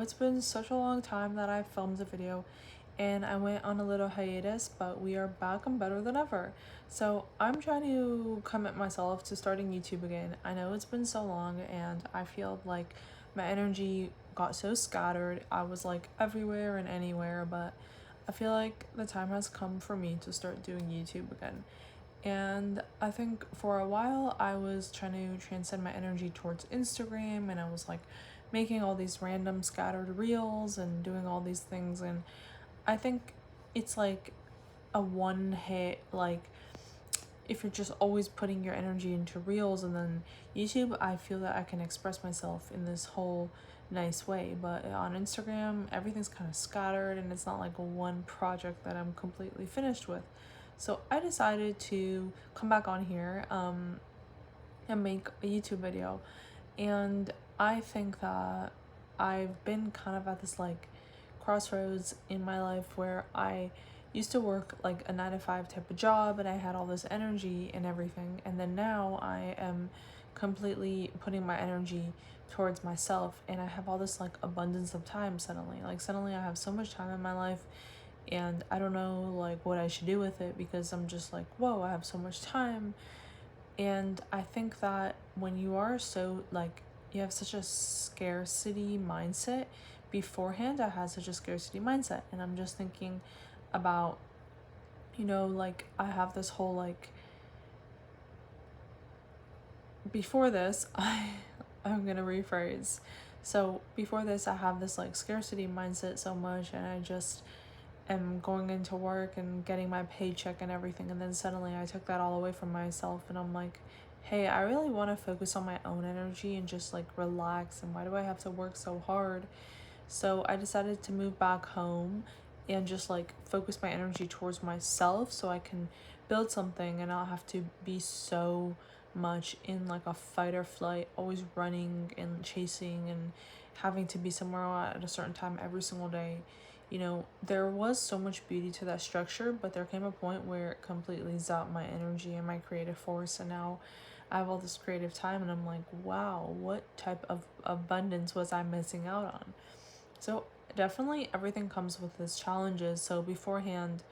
It's been such a long time that I filmed a video and I went on a little hiatus, but we are back and better than ever. So I'm trying to commit myself to starting YouTube again. I know it's been so long and I feel like my energy got so scattered. I was like everywhere and anywhere, but I feel like the time has come for me to start doing YouTube again. And I think for a while I was trying to transcend my energy towards Instagram, and I was like making all these random scattered reels and doing all these things. And I think it's like a one hit, like if you're just always putting your energy into reels, and then YouTube, I feel that I can express myself in this whole nice way. But on Instagram, everything's kind of scattered and it's not like one project that I'm completely finished with. So I decided to come back on here and make a YouTube video. And I think that I've been kind of at this like crossroads in my life where I used to work like a 9 to 5 type of job and I had all this energy and everything. And then now I am completely putting my energy towards myself and I have all this like abundance of time suddenly. Like suddenly I have so much time in my life and I don't know like what I should do with it because I'm just like, whoa, I have so much time. And I think that when you are so like you have such a scarcity mindset, beforehand I had such a scarcity mindset, and I'm just thinking about, like I have this whole like before this I'm gonna rephrase. So before this I have this like scarcity mindset so much, and I just am going into work and getting my paycheck and everything, and then suddenly I took that all away from myself and I'm like, hey, I really want to focus on my own energy and just like relax, and why do I have to work so hard? So I decided to move back home and just like focus my energy towards myself so I can build something and not have to be so much in like a fight or flight, always running and chasing and having to be somewhere at a certain time every single day. There was so much beauty to that structure, but there came a point where it completely zapped my energy and my creative force. And now I have all this creative time, and I'm like, wow, what type of abundance was I missing out on? So, definitely everything comes with its challenges. So, beforehand,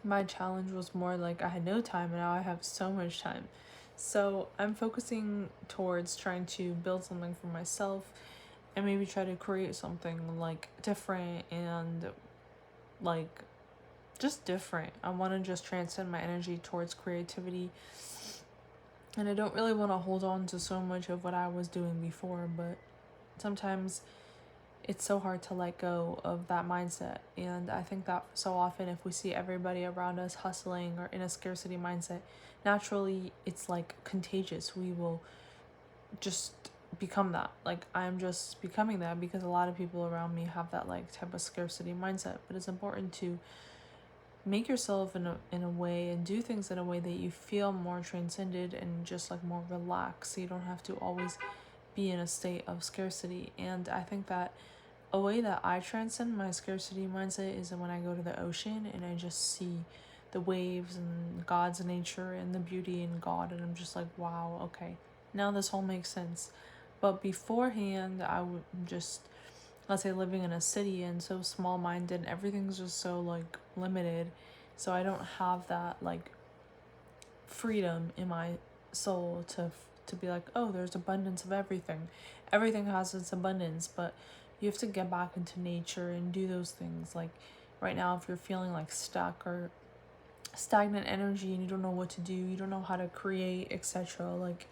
my challenge was more like I had no time, and now I have so much time. So, I'm focusing towards trying to build something for myself and maybe try to create something like different and like just different. I want to just transcend my energy towards creativity, and I don't really want to hold on to so much of what I was doing before, but sometimes it's so hard to let go of that mindset. And I think that so often if we see everybody around us hustling or in a scarcity mindset, naturally it's like contagious. We will just become that. Like I'm just becoming that because a lot of people around me have that like type of scarcity mindset. But it's important to make yourself in a way and do things in a way that you feel more transcended and just like more relaxed, so you don't have to always be in a state of scarcity. And I think that a way that I transcend my scarcity mindset is when I go to the ocean and I just see the waves and God's nature and the beauty in God, and I'm just like, wow, okay, now this all makes sense. But beforehand, I would just, let's say, living in a city and so small minded, everything's just so like limited. So I don't have that like freedom in my soul to be like, oh, there's abundance of everything. Everything has its abundance, but you have to get back into nature and do those things. Like right now, if you're feeling like stuck or stagnant energy and you don't know what to do, you don't know how to create, etc., like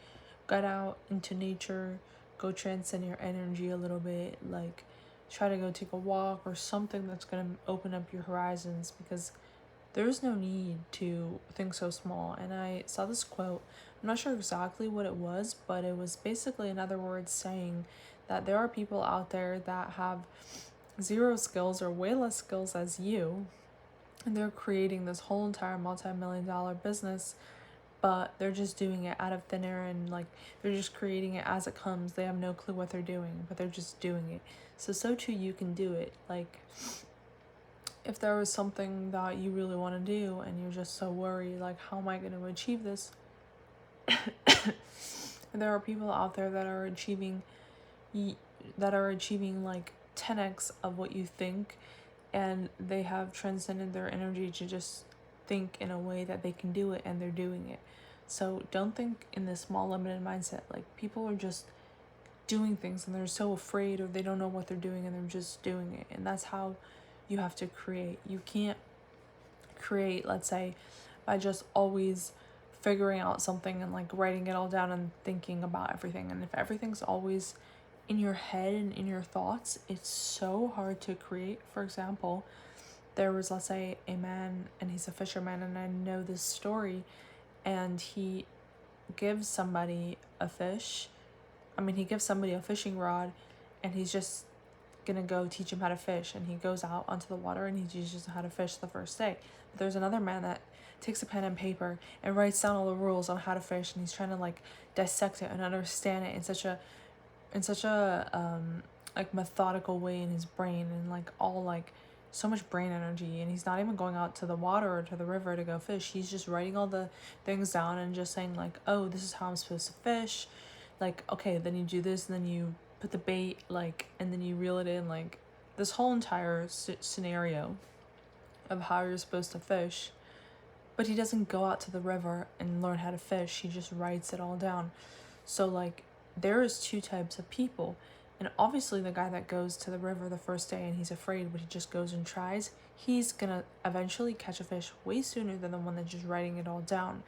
get out into nature, go transcend your energy a little bit, like try to go take a walk or something that's going to open up your horizons, because there's no need to think so small. And I saw this quote, I'm not sure exactly what it was, but it was basically, in other words, saying that there are people out there that have zero skills or way less skills as you, and they're creating this whole entire multi-million-dollar business, but they're just doing it out of thin air, and like they're just creating it as it comes. They have no clue what they're doing, but they're just doing it. So too you can do it. Like if there was something that you really want to do and you're just so worried, like, how am I going to achieve this? And there are people out there that are achieving like 10x of what you think, and they have transcended their energy to just think in a way that they can do it, and they're doing it. So don't think in this small limited mindset. Like, people are just doing things and they're so afraid, or they don't know what they're doing and they're just doing it. And that's how you have to create. You can't create, let's say, by just always figuring out something and like writing it all down and thinking about everything. And if everything's always in your head and in your thoughts, it's so hard to create. For example, there was, let's say, a man, and he's a fisherman, and I know this story, and he gives somebody a fish. He gives somebody a fishing rod, and he's just gonna go teach him how to fish, and he goes out onto the water and he teaches him how to fish the first day. But there's another man that takes a pen and paper and writes down all the rules on how to fish, and he's trying to like dissect it and understand it in such a like methodical way in his brain, and like all like so much brain energy. And he's not even going out to the water or to the river to go fish. He's just writing all the things down and just saying like, oh, this is how I'm supposed to fish. Like, okay, then you do this, and then you put the bait, like, and then you reel it in, like, this whole entire scenario of how you're supposed to fish. But he doesn't go out to the river and learn how to fish. He just writes it all down. So, like, there is two types of people. And obviously the guy that goes to the river the first day and he's afraid, but he just goes and tries, he's gonna eventually catch a fish way sooner than the one that's just writing it all down.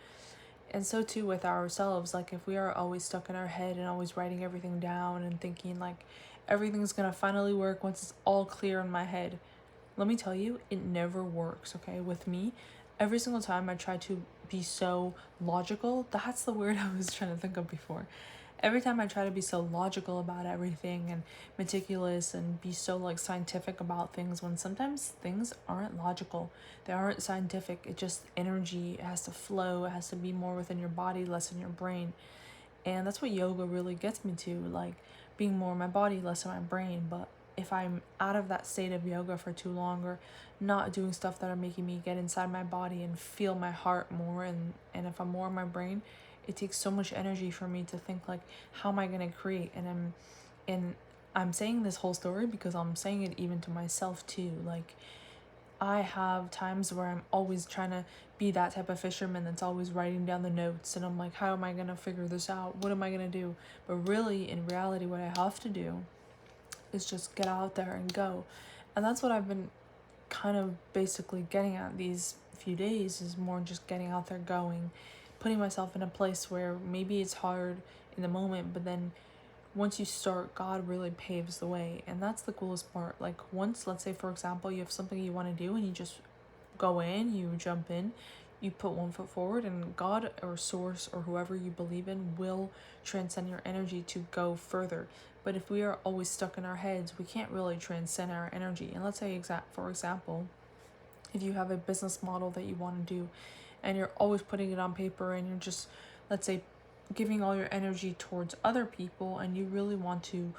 And so too with ourselves. Like, if we are always stuck in our head and always writing everything down and thinking like everything's gonna finally work once it's all clear in my head, let me tell you, it never works. Okay, with me, every single time I try to be so logical, that's the word I was trying to think of before. Every time I try to be so logical about everything and meticulous and be so like scientific about things, when sometimes things aren't logical, they aren't scientific. It just energy, it has to flow, it has to be more within your body, less in your brain. And that's what yoga really gets me to, like being more in my body, less in my brain. But if I'm out of that state of yoga for too long, or not doing stuff that are making me get inside my body and feel my heart more, and if I'm more in my brain, it takes so much energy for me to think like, how am I going to create? And I'm saying this whole story because I'm saying it even to myself too. Like, I have times where I'm always trying to be that type of fisherman that's always writing down the notes, and I'm like, how am I going to figure this out? What am I going to do? But really, in reality, what I have to do is just get out there and go. And that's what I've been kind of basically getting at these few days, is more just getting out there, going, putting myself in a place where maybe it's hard in the moment, but then once you start, God really paves the way. And that's the coolest part. Like, once, let's say, for example, you have something you want to do and you just go in, you jump in, you put one foot forward, and God or source or whoever you believe in will transcend your energy to go further. But if we are always stuck in our heads, we can't really transcend our energy. And let's say, for example, if you have a business model that you want to do and you're always putting it on paper, and you're just, let's say, giving all your energy towards other people, and you really want to,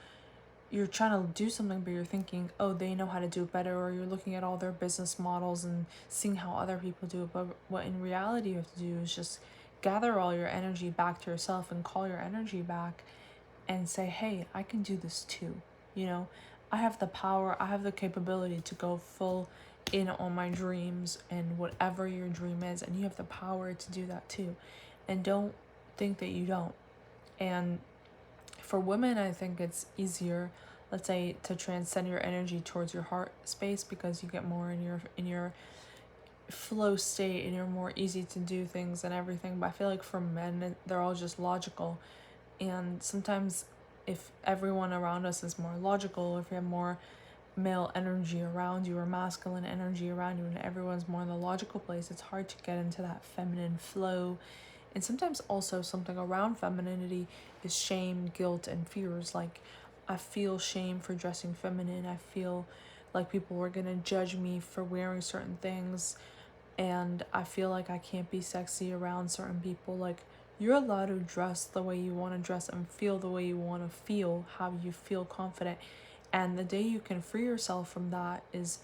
you're trying to do something, but you're thinking, oh, they know how to do it better, or you're looking at all their business models and seeing how other people do it. But what in reality you have to do is just gather all your energy back to yourself and call your energy back and say, hey, I can do this too. I have the power, I have the capability to go full in on my dreams and whatever your dream is, and you have the power to do that too. And don't think that you don't. And for women, I think it's easier, let's say, to transcend your energy towards your heart space, because you get more in your flow state, and you're more easy to do things and everything. But I feel like for men, they're all just logical. And sometimes if everyone around us is more logical, if you have more male energy around you or masculine energy around you, and everyone's more in the logical place, it's hard to get into that feminine flow. And sometimes also something around femininity is shame, guilt, and fears. Like, I feel shame for dressing feminine. I feel like people are gonna judge me for wearing certain things, and I feel like I can't be sexy around certain people. Like, you're allowed to dress the way you want to dress and feel the way you want to feel, how you feel confident. And the day you can free yourself from that is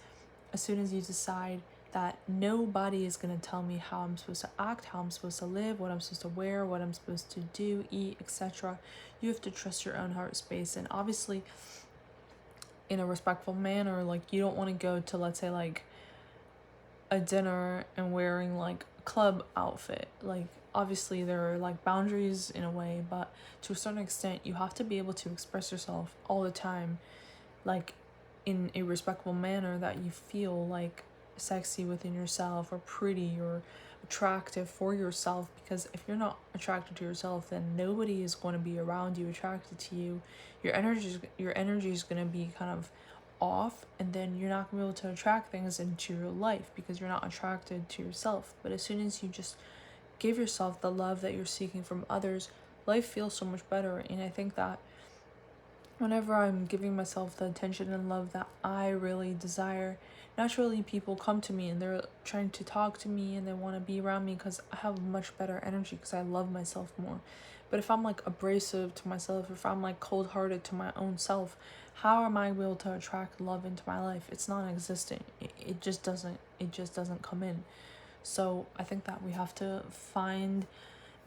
as soon as you decide that nobody is going to tell me how I'm supposed to act, how I'm supposed to live, what I'm supposed to wear, what I'm supposed to do, eat, etc. You have to trust your own heart space. And obviously, in a respectful manner. Like, you don't want to go to, let's say, like a dinner and wearing like a club outfit. Like, obviously there are like boundaries in a way, but to a certain extent you have to be able to express yourself all the time, like in a respectful manner, that you feel like sexy within yourself, or pretty, or attractive for yourself. Because if you're not attracted to yourself, then nobody is going to be around you attracted to you. Your energy is going to be kind of off, and then you're not going to be able to attract things into your life because you're not attracted to yourself. But as soon as you just give yourself the love that you're seeking from others, life feels so much better. And I think that whenever I'm giving myself the attention and love that I really desire, naturally people come to me and they're trying to talk to me and they want to be around me because I have much better energy, because I love myself more. But if I'm like abrasive to myself, if I'm like cold hearted to my own self, how am I able to attract love into my life? It's non-existent. It just doesn't come in. So I think that we have to find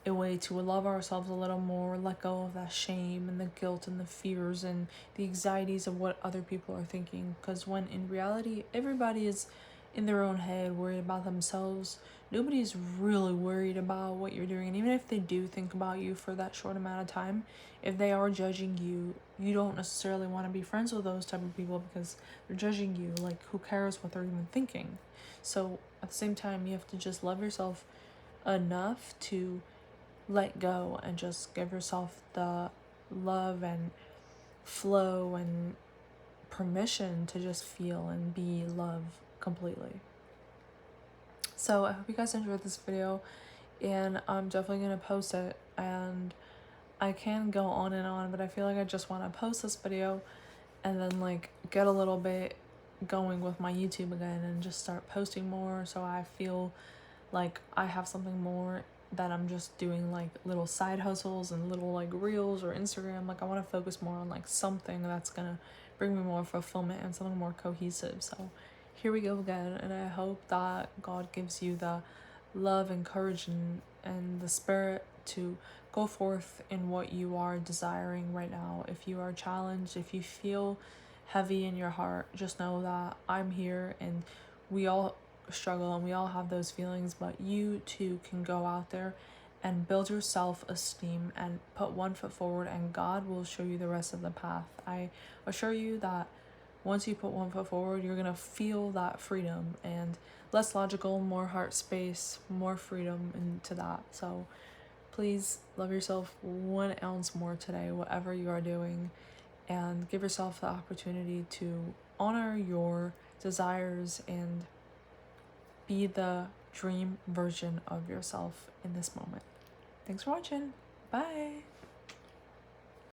a way to love ourselves a little more, let go of that shame and the guilt and the fears and the anxieties of what other people are thinking. Because when in reality, everybody is in their own head, worried about themselves. Nobody's really worried about what you're doing. And even if they do think about you for that short amount of time, if they are judging you, you don't necessarily want to be friends with those type of people because they're judging you. Like, who cares what they're even thinking? So at the same time, you have to just love yourself enough to let go and just give yourself the love and flow and permission to just feel and be love completely. So I hope you guys enjoyed this video, and I'm definitely going to post it. And I can go on and on, but I feel like I just want to post this video and then like get a little bit going with my YouTube again and just start posting more, so I feel like I have something more that I'm just doing like little side hustles and little like reels or Instagram. Like, I want to focus more on like something that's gonna bring me more fulfillment and something more cohesive. So here we go again, and I hope that God gives you the love and courage and the spirit to go forth in what you are desiring right now. If you are challenged, if you feel heavy in your heart, just know that I'm here, and we all struggle and we all have those feelings, but you too can go out there and build your self-esteem and put one foot forward, and God will show you the rest of the path. I assure you that once you put one foot forward, you're gonna feel that freedom, and less logical, more heart space, more freedom into that. So please love yourself 1 ounce more today, whatever you are doing, and give yourself the opportunity to honor your desires and be the dream version of yourself in this moment. Thanks for watching. Bye.